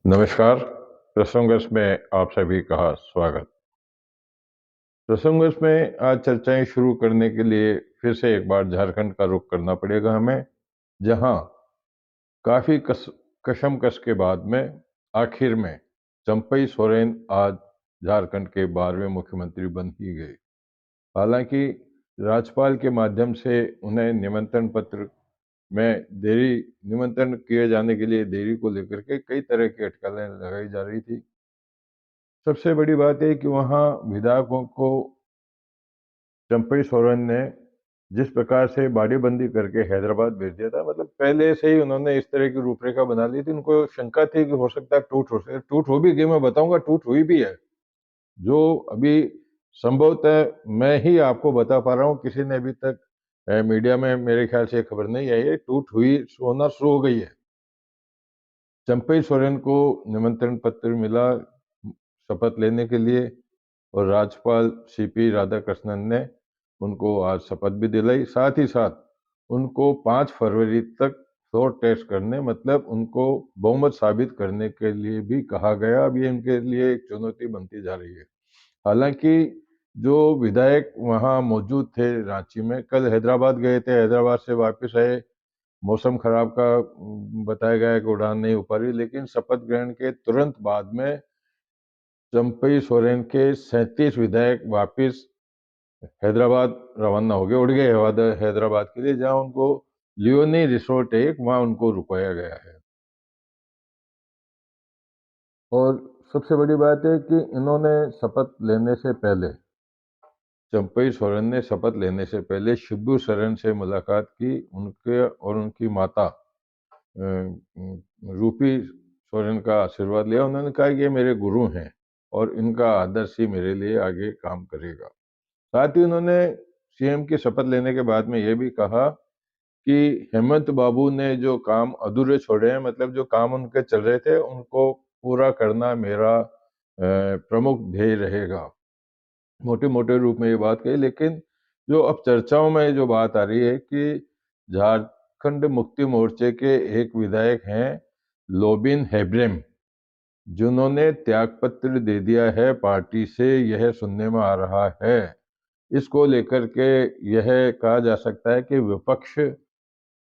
नमस्कार। प्रसंगस में आप सभी का स्वागत। प्रसंगस में आज चर्चाएं शुरू करने के लिए फिर से एक बार झारखंड का रुख करना पड़ेगा हमें, जहां काफी कशमकश के बाद में आखिर में चंपई सोरेन आज झारखंड के 12वें मुख्यमंत्री बन ही गए। हालांकि राज्यपाल के माध्यम से उन्हें निमंत्रण पत्र में देरी निमंत्रण किए जाने के लिए देरी को लेकर के कई तरह की अटकलें लगाई जा रही थी। सबसे बड़ी बात है कि वहाँ विधायकों को चंपई सोरेन ने जिस प्रकार से बाड़ीबंदी करके हैदराबाद भेज दिया था, मतलब पहले से ही उन्होंने इस तरह की रूपरेखा बना ली थी। उनको शंका थी कि हो सकता है टूट हो भी गई। मैं बताऊंगा टूट हुई भी है। जो अभी संभवतः मैं ही आपको बता पा रहा हूँ, किसी ने अभी तक मीडिया में मेरे ख्याल से खबर नहीं आई है। टूट हुई होना शुरू हो गई है। चंपई सोरेन को निमंत्रण पत्र मिला शपथ लेने के लिए, और राज्यपाल सीपी राधाकृष्णन ने उनको आज शपथ भी दिलाई। साथ ही साथ उनको 5 फरवरी तक फ्लोर टेस्ट करने, मतलब उनको बहुमत साबित करने के लिए भी कहा गया। अब ये उनके लिए एक चुनौती बनती जा रही है। हालांकि जो विधायक वहां मौजूद थे रांची में, कल हैदराबाद गए थे, हैदराबाद से वापस आए। मौसम खराब का बताया गया कि उड़ान नहीं हो पा रही, लेकिन शपथ ग्रहण के तुरंत बाद में चंपई सोरेन के 37 विधायक वापस हैदराबाद रवाना हो गए, उड़ गए हैदराबाद के लिए, जहां उनको लियोनी रिसोर्ट है, वहां उनको रुकाया गया है। और सबसे बड़ी बात है कि इन्होंने शपथ लेने से पहले, चंपई सोरेन ने शपथ लेने से पहले शिबू सोरेन से मुलाकात की। उनके और उनकी माता रूपी सोरेन का आशीर्वाद लिया। उन्होंने कहा कि ये मेरे गुरु हैं और इनका आदर्श ही मेरे लिए आगे काम करेगा। साथ ही उन्होंने सीएम की शपथ लेने के बाद में यह भी कहा कि हेमंत बाबू ने जो काम अधूरे छोड़े हैं, मतलब जो काम उनके चल रहे थे, उनको पूरा करना मेरा प्रमुख ध्येय रहेगा। मोटे मोटे रूप में ये बात कही। लेकिन जो अब चर्चाओं में जो बात आ रही है कि झारखंड मुक्ति मोर्चे के एक विधायक हैं लोबिन हेब्रेम, जिन्होंने त्यागपत्र दे दिया है पार्टी से, यह सुनने में आ रहा है। इसको लेकर के यह कहा जा सकता है कि विपक्ष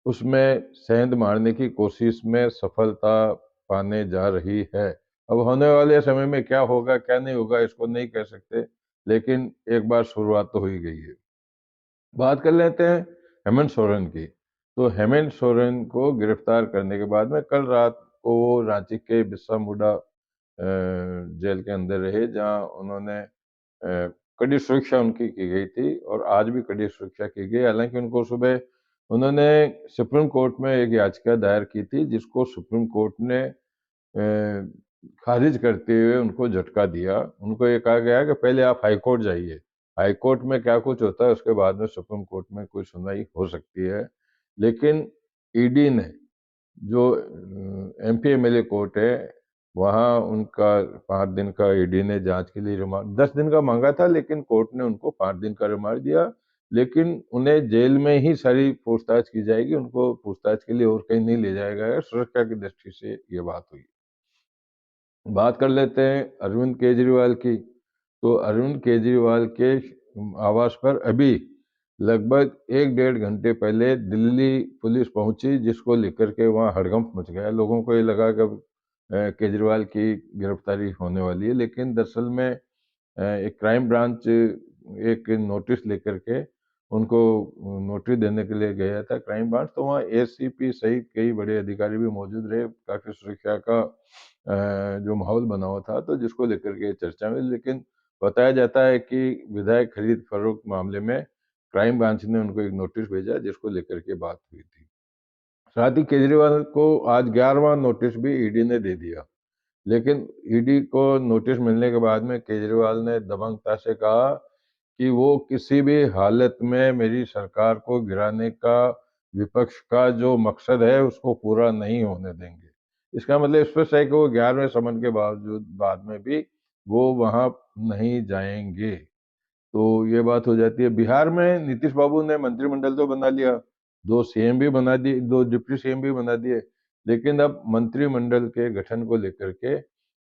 उसमें सेंध मारने की कोशिश में सफलता पाने जा रही है। अब होने वाले समय में क्या होगा क्या नहीं होगा इसको नहीं कह सकते, लेकिन एक बार शुरुआत तो हो ही गई है। बात कर लेते हैं हेमंत सोरेन की। तो हेमंत सोरेन को गिरफ्तार करने के बाद में कल रात को वो रांची के बिरसा मुंडा जेल के अंदर रहे, जहां उन्होंने कड़ी सुरक्षा उनकी की गई थी, और आज भी कड़ी सुरक्षा की गई। हालांकि उनको सुबह उन्होंने सुप्रीम कोर्ट में एक याचिका दायर की थी, जिसको सुप्रीम कोर्ट ने खारिज करते हुए उनको झटका दिया। उनको ये कहा गया कि पहले आप हाई कोर्ट जाइए, हाई कोर्ट में क्या कुछ होता है उसके बाद में सुप्रीम कोर्ट में कोई सुनवाई हो सकती है। लेकिन ईडी ने, जो एमपी एमएलए कोर्ट है, वहाँ उनका 5 दिन का ईडी ने जांच के लिए रिमांड 10 दिन का मांगा था, लेकिन कोर्ट ने उनको 5 दिन का रिमांड दिया। लेकिन उन्हें जेल में ही सारी पूछताछ की जाएगी, उनको पूछताछ के लिए और कहीं नहीं ले जाया गया। सुरक्षा की दृष्टि से ये बात हुई। बात कर लेते हैं अरविंद केजरीवाल की। तो अरविंद केजरीवाल के आवास पर अभी लगभग 1-1.5 घंटे पहले दिल्ली पुलिस पहुंची, जिसको लेकर के वहां हड़कंप मच गया। लोगों को ये लगा कि केजरीवाल की गिरफ्तारी होने वाली है, लेकिन दरअसल में एक क्राइम ब्रांच एक नोटिस लेकर के उनको नोटिस देने के लिए गया था, क्राइम ब्रांच। तो वहाँ एसीपी सहित कई बड़े अधिकारी भी मौजूद रहे। काफी सुरक्षा का जो माहौल बना हुआ था, तो जिसको लेकर के चर्चा में, लेकिन बताया जाता है कि विधायक खरीद फरोख्त मामले में क्राइम ब्रांच ने उनको एक नोटिस भेजा, जिसको लेकर के बात हुई थी। साथ ही केजरीवाल को आज 11वां नोटिस भी ईडी ने दे दिया। लेकिन ईडी को नोटिस मिलने के बाद में केजरीवाल ने दबंगता से कहा कि वो किसी भी हालत में मेरी सरकार को गिराने का विपक्ष का जो मकसद है उसको पूरा नहीं होने देंगे। इसका मतलब स्पष्ट है कि वो 11वें समन के बावजूद बाद में भी वो वहां नहीं जाएंगे। तो ये बात हो जाती है। बिहार में नीतीश बाबू ने मंत्रिमंडल तो बना लिया, 2 सीएम भी बना दिए, 2 डिप्टी सीएम भी बना दिए, लेकिन अब मंत्रिमंडल के गठन को लेकर के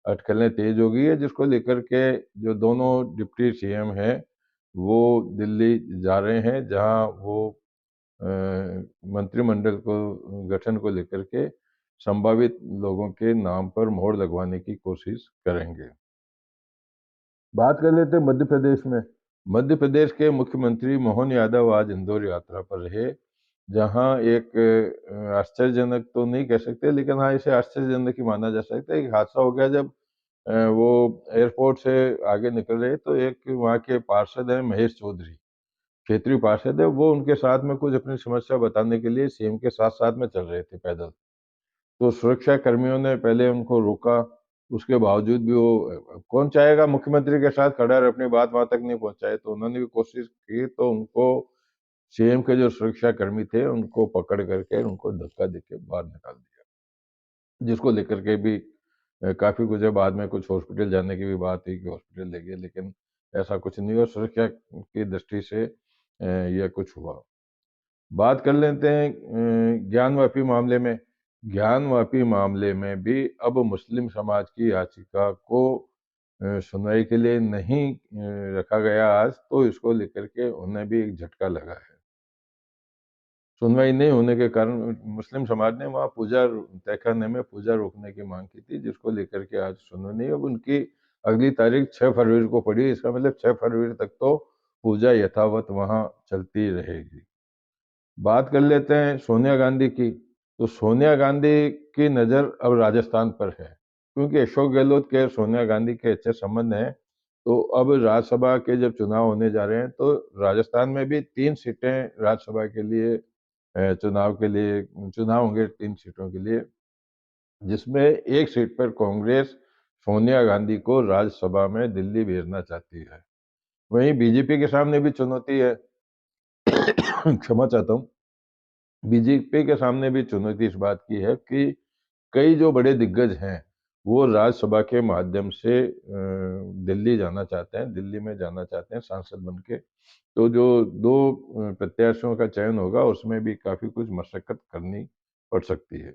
अटकलें तेज हो गई है, जिसको लेकर के जो दोनों डिप्टी सीएम हैं वो दिल्ली जा रहे हैं, जहां वो अ, मंत्रिमंडल को गठन को लेकर के संभावित लोगों के नाम पर मोहर लगवाने की कोशिश करेंगे। बात कर लेते हैं मध्य प्रदेश में। मध्य प्रदेश के मुख्यमंत्री मोहन यादव आज इंदौर यात्रा पर रहे, जहां एक आश्चर्यजनक तो नहीं कह सकते, लेकिन हाँ इसे आश्चर्यजनक ही माना जा सकता है। एक हादसा हो गया जब वो एयरपोर्ट से आगे निकल रहे तो एक वहाँ के पार्षद हैं महेश चौधरी, क्षेत्रीय पार्षद है, वो उनके साथ में कुछ अपनी समस्या बताने के लिए सीएम के साथ साथ में चल रहे थे पैदल। तो सुरक्षा कर्मियों ने पहले उनको रोका, उसके बावजूद भी वो कौन चाहेगा मुख्यमंत्री के साथ खड़ा रहे, अपनी बात वहां तक नहीं पहुंचाए, तो उन्होंने भी कोशिश की, तो उनको सीएम के जो सुरक्षा कर्मी थे उनको पकड़ करके उनको धक्का देके बाहर निकाल दिया, जिसको लेकर के भी काफी कुछ है, बाद में कुछ हॉस्पिटल जाने की भी बात हुई कि हॉस्पिटल ले गए, लेकिन ऐसा कुछ नहीं हुआ, सुरक्षा की दृष्टि से यह कुछ हुआ। बात कर लेते हैं ज्ञानवापी मामले में। ज्ञानवापी मामले में भी अब मुस्लिम समाज की याचिका को सुनवाई के लिए नहीं रखा गया आज, तो इसको लेकर के उन्हें भी एक झटका लगा है। सुनवाई नहीं होने के कारण मुस्लिम समाज ने वहाँ पूजा तहखाने में पूजा रोकने की मांग की थी, जिसको लेकर के आज सुनवाई नहीं। अब उनकी अगली तारीख 6 फरवरी को पड़ी, इसका मतलब 6 फरवरी तक तो पूजा यथावत वहाँ चलती रहेगी। बात कर लेते हैं सोनिया गांधी की। तो सोनिया गांधी की नज़र अब राजस्थान पर है, क्योंकि अशोक गहलोत के सोनिया गांधी के अच्छे संबंध हैं। तो अब राज्यसभा के जब चुनाव होने जा रहे हैं, तो राजस्थान में भी 3 सीटें राज्यसभा के लिए चुनाव के लिए चुनाव होंगे, 3 सीटों के लिए, जिसमें एक सीट पर कांग्रेस सोनिया गांधी को राज्यसभा में दिल्ली भेजना चाहती है। वहीं बीजेपी के सामने भी चुनौती है। क्षमा चाहता हूँ। बीजेपी के सामने भी चुनौती इस बात की है कि कई जो बड़े दिग्गज हैं वो राज्यसभा के माध्यम से दिल्ली जाना चाहते हैं, दिल्ली में जाना चाहते हैं सांसद बन के। तो जो दो प्रत्याशियों का चयन होगा उसमें भी काफी कुछ मशक्कत करनी पड़ सकती है।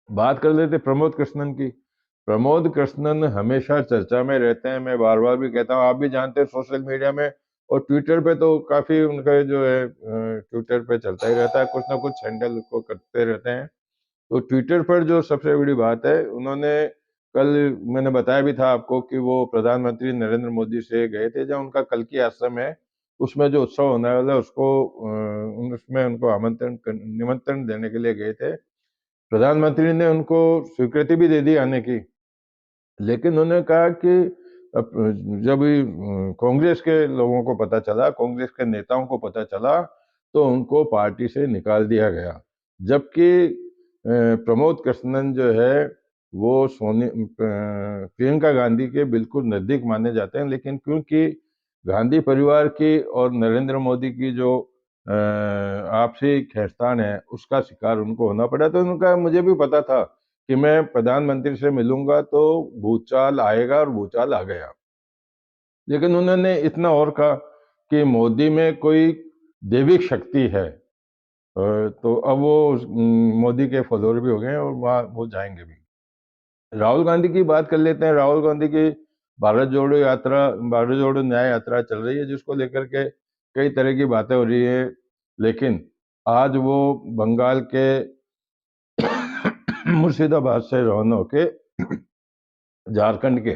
बात कर लेते प्रमोद कृष्णन की। प्रमोद कृष्णन हमेशा चर्चा में रहते हैं, मैं बार बार भी कहता हूँ, आप भी जानते हैं सोशल मीडिया में और ट्विटर पे तो काफी उनका जो है ट्विटर पे चलता ही रहता है, कुछ ना कुछ हैंडल को करते रहते हैं। तो ट्विटर पर जो सबसे बड़ी बात है, उन्होंने कल, मैंने बताया भी था आपको कि वो प्रधानमंत्री नरेंद्र मोदी से गए थे, जहाँ उनका कल की आश्रम है, उसमें जो उत्सव होने वाला है उसको उसमें उनको निमंत्रण देने के लिए गए थे। प्रधानमंत्री ने उनको स्वीकृति भी दे दी आने की, लेकिन उन्होंने कहा कि जब कांग्रेस के लोगों को पता चला, कांग्रेस के नेताओं को पता चला, तो उनको पार्टी से निकाल दिया गया। जबकि प्रमोद कृष्णन जो है वो प्रियंका गांधी के बिल्कुल नजदीक माने जाते हैं, लेकिन क्योंकि गांधी परिवार की और नरेंद्र मोदी की जो आपसी खींचतान है उसका शिकार उनको होना पड़ा, तो उनका मुझे भी पता था कि मैं प्रधानमंत्री से मिलूंगा तो भूचाल आएगा, और भूचाल आ गया। लेकिन उन्होंने इतना और कहा कि मोदी में कोई दैविक शक्ति है। तो अब वो मोदी के फॉलोअर भी हो गए हैं और वहाँ वो जाएंगे भी। राहुल गांधी की बात कर लेते हैं। राहुल गांधी की भारत जोड़ो न्याय यात्रा चल रही है, जिसको लेकर के कई तरह की बातें हो रही है, लेकिन आज वो बंगाल के मुर्शिदाबाद से रवाना होके झारखंड के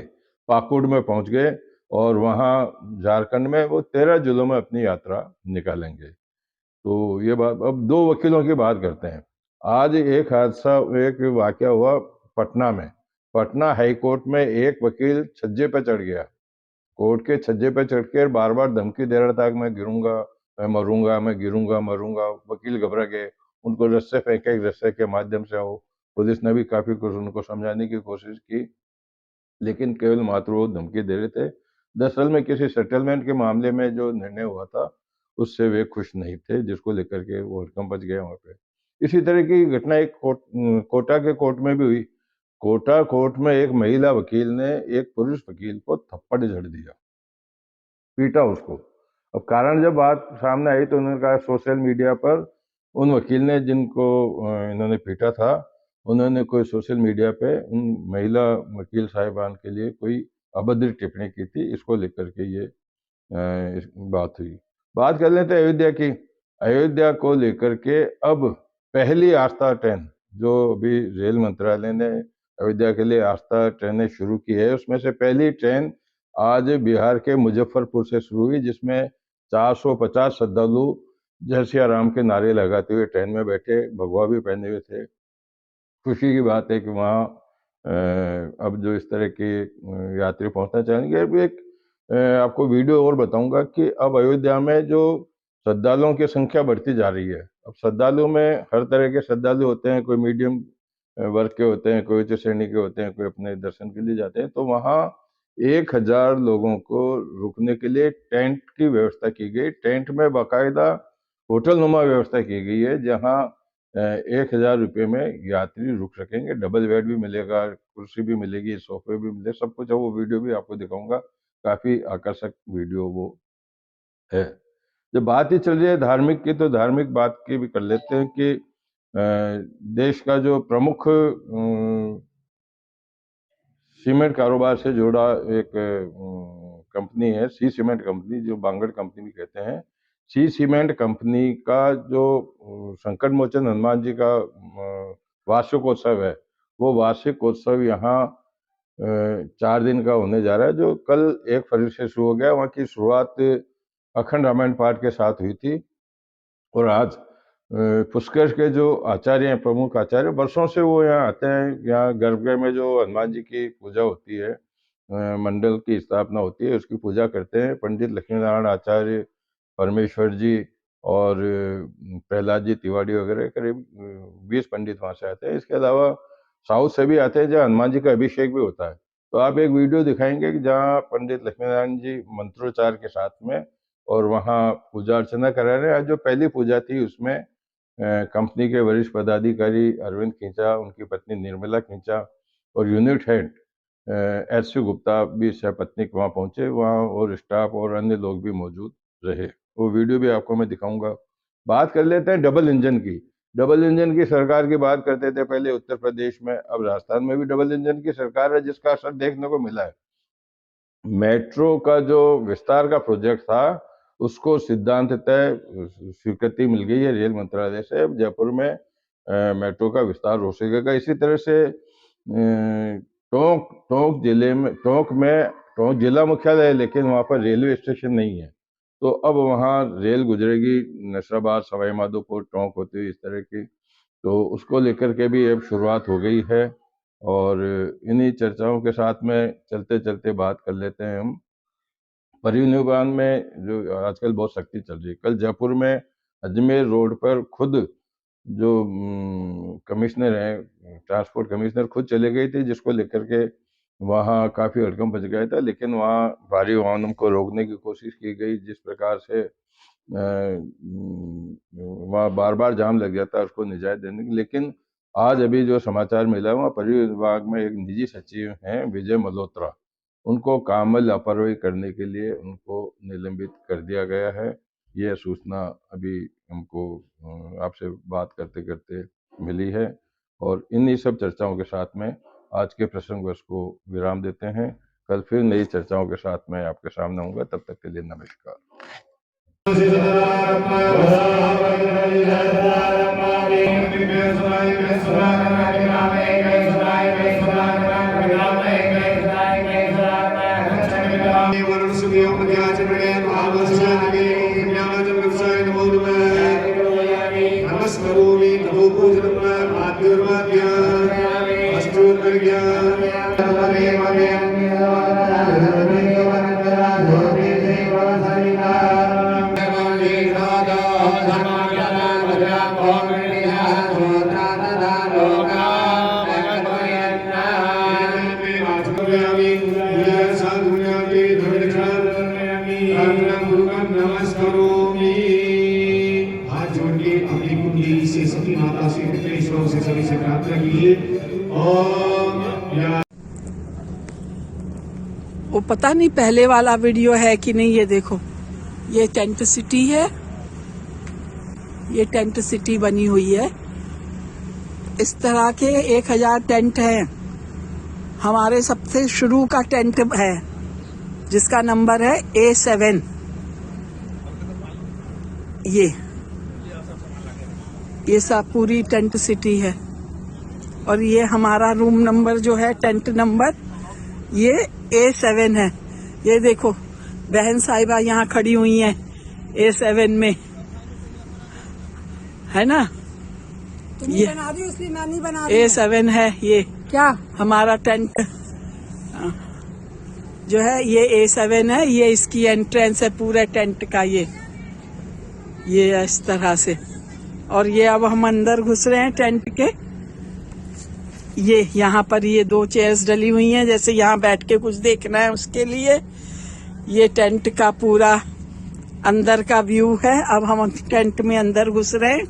पाकुड़ में पहुंच गए, और वहां झारखंड में वो 13 जिलों में अपनी यात्रा निकालेंगे। तो ये बात, अब दो वकीलों की बात करते हैं। आज एक वाकया हुआ पटना में। पटना हाई कोर्ट में एक वकील छज्जे पे चढ़ गया, कोर्ट के छज्जे पे चढ़ के बार बार धमकी दे रहा था कि मैं गिरूंगा, मैं मरूंगा, मैं गिरूंगा मरूंगा। वकील घबरा गए, उनको रस्से फेंके, रस्से के माध्यम से आओ। पुलिस ने भी काफी कुछ उनको समझाने की कोशिश की, लेकिन केवल मात्र वो धमकी दे रहे थे। दरअसल में किसी सेटलमेंट के मामले में जो निर्णय हुआ था उससे वे खुश नहीं थे, जिसको लेकर के वो हड़कंप मच गया वहां पे। इसी तरह की घटना एक कोटा के कोर्ट में भी हुई। कोटा कोर्ट में एक महिला वकील ने एक पुरुष वकील को थप्पड़ जड़ दिया, पीटा उसको। अब कारण जब बात सामने आई तो उन्होंने कहा सोशल मीडिया पर उन वकील ने जिनको इन्होंने पीटा था उन्होंने कोई सोशल मीडिया पे उन महिला वकील साहिबान के लिए कोई अभद्र टिप्पणी की थी, इसको लेकर के ये बात हुई। बात कर लेते हैं अयोध्या की। अयोध्या को लेकर के अब पहली आस्था ट्रेन जो अभी रेल मंत्रालय ने अयोध्या के लिए आस्था ट्रेनें शुरू की है, उसमें से पहली ट्रेन आज बिहार के मुजफ्फरपुर से शुरू हुई, जिसमें 450 श्रद्धालु जय सिया राम के नारे लगाते हुए ट्रेन में बैठे, भगवा भी पहने हुए थे। खुशी की बात है कि वहाँ अब जो इस तरह के यात्री पहुंचना चाहेंगे। अब एक आपको वीडियो और बताऊंगा कि अब अयोध्या में जो श्रद्धालुओं की संख्या बढ़ती जा रही है। अब श्रद्धालु में हर तरह के श्रद्धालु होते हैं, कोई मीडियम वर्ग के होते हैं, कोई उच्च श्रेणी के होते हैं, कोई अपने दर्शन के लिए जाते हैं। तो वहाँ 1000 लोगों को रुकने के लिए टेंट की व्यवस्था की गई। टेंट में बाकायदा होटल नुमा व्यवस्था की गई है, जहाँ 1000 रुपये में यात्री रुक सकेंगे। डबल बेड भी मिलेगा, कुर्सी भी मिलेगी, सोफे भी मिले, सब कुछ है। वो वीडियो भी आपको दिखाऊंगा, काफी आकर्षक वीडियो वो है। जब बात ही चल रही है धार्मिक की, तो धार्मिक बात की भी कर लेते हैं कि देश का जो प्रमुख सीमेंट कारोबार से जुड़ा एक कंपनी है, सी सीमेंट कंपनी, जो बांगड़ कंपनी कहते हैं। सी सीमेंट कंपनी का जो संकट मोचन हनुमान जी का वार्षिकोत्सव है, वो वार्षिकोत्सव यहाँ 4 दिन का होने जा रहा है, जो कल 1 फरवरी से शुरू हो गया। वहाँ की शुरुआत अखंड रामायण पाठ के साथ हुई थी और आज पुष्कर के जो आचार्य हैं, प्रमुख आचार्य, वर्षों से वो यहाँ आते हैं। यहाँ गर्भगृह में जो हनुमान जी की पूजा होती है, मंडल की स्थापना होती है, उसकी पूजा करते हैं। पंडित लक्ष्मीनारायण आचार्य, परमेश्वर जी और प्रहलाद जी तिवारी वगैरह करीब 20 पंडित वहाँ से आते हैं। इसके अलावा साउथ से भी आते हैं, जहाँ हनुमान जी का अभिषेक भी होता है। तो आप एक वीडियो दिखाएंगे कि जहाँ पंडित लक्ष्मीनारायण जी मंत्रोच्चार के साथ में और वहाँ पूजा अर्चना करा रहे हैं। आज जो पहली पूजा थी उसमें कंपनी के वरिष्ठ पदाधिकारी अरविंद खींचा, उनकी पत्नी निर्मला खींचा और यूनिट हेड एस गुप्ता भी सपत्नीक वहाँ पहुंचे वहाँ, और स्टाफ और अन्य लोग भी मौजूद रहे। वो वीडियो भी आपको मैं दिखाऊंगा। बात कर लेते हैं डबल इंजन की। डबल इंजन की सरकार की बात करते थे पहले उत्तर प्रदेश में, अब राजस्थान में भी डबल इंजन की सरकार है, जिसका असर देखने को मिला है। मेट्रो का जो विस्तार का प्रोजेक्ट था, उसको सिद्धांत तय स्वीकृति मिल गई है रेल मंत्रालय से। अब जयपुर में मेट्रो का विस्तार हो सकेगा। इसी तरह से टोंक जिला मुख्यालय है, लेकिन वहाँ पर रेलवे स्टेशन नहीं है। तो अब वहाँ रेल गुजरेगी नशराबाद, सवाई माधोपुर, टोंक होती हुई इस तरह की। तो उसको लेकर के भी अब शुरुआत हो गई है। और इन्हीं चर्चाओं के साथ में चलते चलते बात कर लेते हैं हम परिवहन में जो आजकल बहुत सख्ती चल रही है। कल जयपुर में अजमेर रोड पर खुद जो कमिश्नर हैं, ट्रांसपोर्ट कमिश्नर खुद चले गई थी, जिसको लेकर के वहाँ काफ़ी हड़कंप मच गया था। लेकिन वहाँ भारी वाहनों को रोकने की कोशिश की गई। जिस प्रकार से वहाँ बार बार जाम लग जाता, उसको निजात देने की। लेकिन आज अभी जो समाचार मिला, वहाँ परिवहन विभाग में एक निजी सचिव हैं विजय मल्होत्रा, उनको काम में लापरवाही करने के लिए उनको निलंबित कर दिया गया है। यह सूचना अभी हमको आपसे बात करते करते मिली है। और इन्हीं सब चर्चाओं के साथ में आज के प्रसंग को विराम देते हैं। कल फिर नई चर्चाओं के साथ मैं आपके सामने आऊँगा। तब तक के लिए नमस्कार। वो पता नहीं पहले वाला वीडियो है कि नहीं। ये देखो, ये टेंट सिटी है, ये टेंट सिटी बनी हुई है इस तरह के 1000 टेंट हैं। हमारे सबसे शुरू का टेंट है जिसका नंबर है A7। ये सब पूरी टेंट सिटी है। और ये हमारा रूम नंबर जो है, टेंट नंबर, ये A7 है। ये देखो बहन साहिबा यहाँ खड़ी हुई हैं A7 में, है ना। ये बना रही इसलिए मैं नहीं बना रही। A7 है ये क्या हमारा टेंट जो है, ये A7 है। ये इसकी एंट्रेंस है पूरे टेंट का। ये इस तरह से। और ये अब हम अंदर घुस रहे हैं टेंट के। ये यहाँ पर ये 2 चेयर्स डली हुई हैं, जैसे यहाँ बैठ के कुछ देखना है उसके लिए। ये टेंट का पूरा अंदर का व्यू है। अब हम टेंट में अंदर घुस रहे हैं।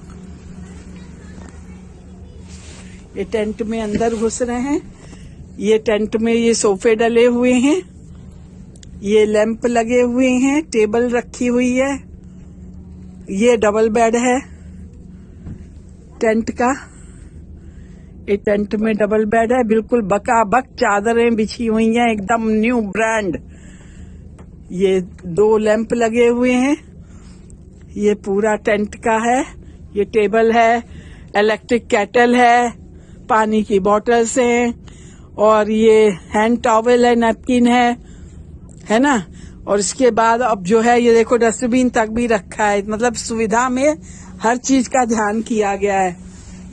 ये टेंट में अंदर घुस रहे हैं। ये टेंट में ये सोफे डले हुए हैं, ये लैंप लगे हुए हैं, टेबल रखी हुई है। ये डबल बेड है टेंट का। ये टेंट में डबल बेड है, बिल्कुल बकाबक चादरें बिछी हुई हैं, एकदम न्यू ब्रांड। ये 2 लैंप लगे हुए हैं। ये पूरा टेंट का है। ये टेबल है, इलेक्ट्रिक केटल है, पानी की बॉटल्स हैं, और ये हैंड टॉवल है, नैपकिन है ना। और इसके बाद अब जो है ये देखो डस्टबिन तक भी रखा है। मतलब सुविधा में हर चीज का ध्यान किया गया है।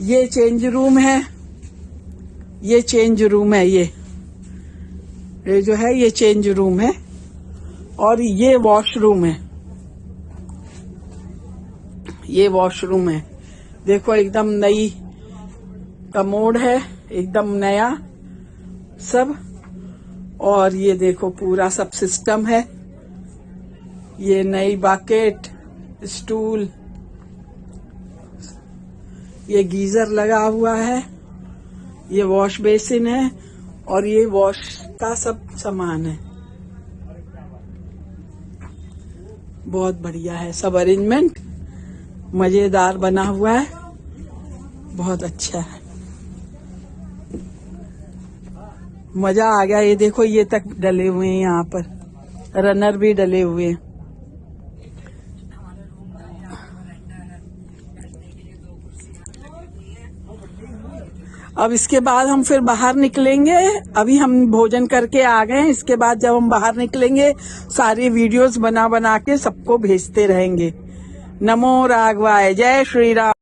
ये चेंज रूम है, ये चेंज रूम है। ये जो है ये चेंज रूम है। और ये वॉशरूम है, ये वॉशरूम है। देखो एकदम नई कमोड है, एकदम नया सब। और ये देखो पूरा सब सिस्टम है। ये नई बकेट, स्टूल, ये गीजर लगा हुआ है, ये वॉश बेसिन है, और ये वॉश का सब सामान है। बहुत बढ़िया है सब अरेंजमेंट, मजेदार बना हुआ है, बहुत अच्छा है, मजा आ गया। ये देखो ये तक डले हुए हैं, यहाँ पर रनर भी डले हुए हैं। अब इसके बाद हम फिर बाहर निकलेंगे। अभी हम भोजन करके आ गए हैं। इसके बाद जब हम बाहर निकलेंगे सारी वीडियोस बना बना के सबको भेजते रहेंगे। नमो राघवाय, जय श्री राम।